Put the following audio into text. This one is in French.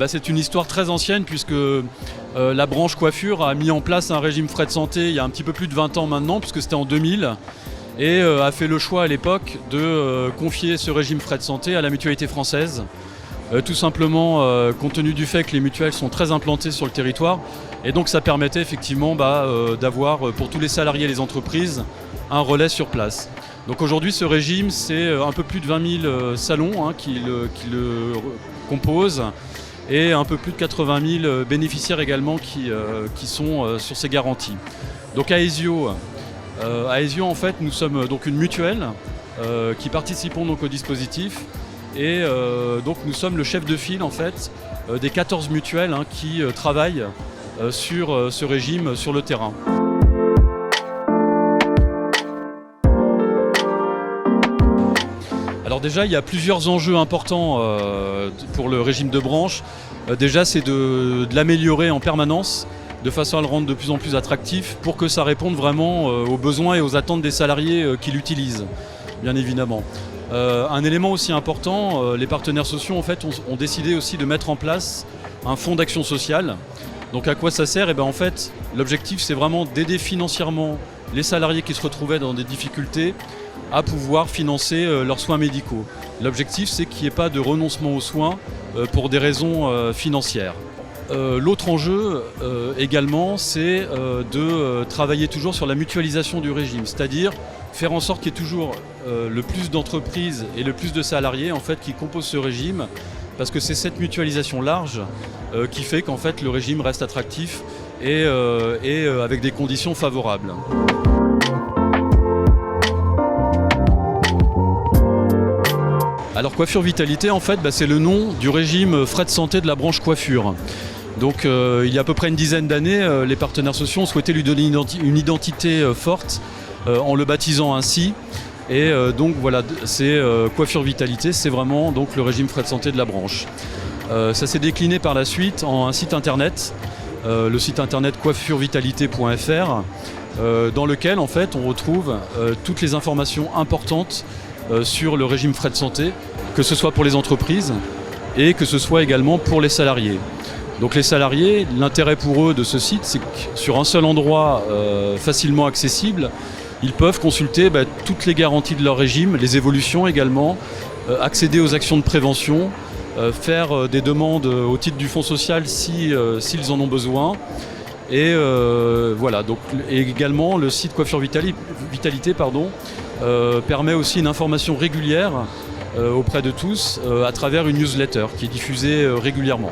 C'est une histoire très ancienne puisque la branche coiffure a mis en place un régime frais de santé il y a un petit peu plus de 20 ans maintenant, puisque c'était en 2000, et a fait le choix à l'époque de confier ce régime frais de santé à la Mutualité française. Tout simplement compte tenu du fait que les mutuelles sont très implantées sur le territoire, et donc ça permettait effectivement d'avoir pour tous les salariés et les entreprises un relais sur place. Donc aujourd'hui ce régime, c'est un peu plus de 20 000 salons qui le composent, et un peu plus de 80 000 bénéficiaires également qui sont sur ces garanties. Donc Aesio en fait, nous sommes donc une mutuelle qui participons donc au dispositif, et donc nous sommes le chef de file en fait des 14 mutuelles qui travaillent sur ce régime sur le terrain. Alors déjà, il y a plusieurs enjeux importants pour le régime de branche. Déjà, c'est de l'améliorer en permanence, de façon à le rendre de plus en plus attractif, pour que ça réponde vraiment aux besoins et aux attentes des salariés qui l'utilisent, bien évidemment. Un élément aussi important, les partenaires sociaux en fait, ont décidé aussi de mettre en place un fonds d'action sociale. Donc à quoi ça sert ? En fait, l'objectif, c'est vraiment d'aider financièrement les salariés qui se retrouvaient dans des difficultés à pouvoir financer leurs soins médicaux. L'objectif, c'est qu'il n'y ait pas de renoncement aux soins pour des raisons financières. L'autre enjeu également, c'est de travailler toujours sur la mutualisation du régime, c'est-à-dire faire en sorte qu'il y ait toujours le plus d'entreprises et le plus de salariés en fait, qui composent ce régime, parce que c'est cette mutualisation large qui fait qu'en fait, le régime reste attractif et avec des conditions favorables. Alors Coiffure Vitalité, en fait, c'est le nom du régime frais de santé de la branche coiffure. Donc il y a à peu près une dizaine d'années, les partenaires sociaux ont souhaité lui donner une identité forte en le baptisant ainsi. Et donc voilà, c'est Coiffure Vitalité, c'est vraiment donc, le régime frais de santé de la branche. Ça s'est décliné par la suite en un site internet, le site internet coiffurevitalité.fr, dans lequel en fait, on retrouve toutes les informations importantes sur le régime frais de santé, que ce soit pour les entreprises et que ce soit également pour les salariés. Donc les salariés, l'intérêt pour eux de ce site, c'est que sur un seul endroit facilement accessible, ils peuvent consulter toutes les garanties de leur régime, les évolutions également, accéder aux actions de prévention, faire des demandes au titre du fonds social s'ils en ont besoin. Et voilà, donc, et également le site Coiffure Vitalité permet aussi une information régulière auprès de tous à travers une newsletter qui est diffusée régulièrement.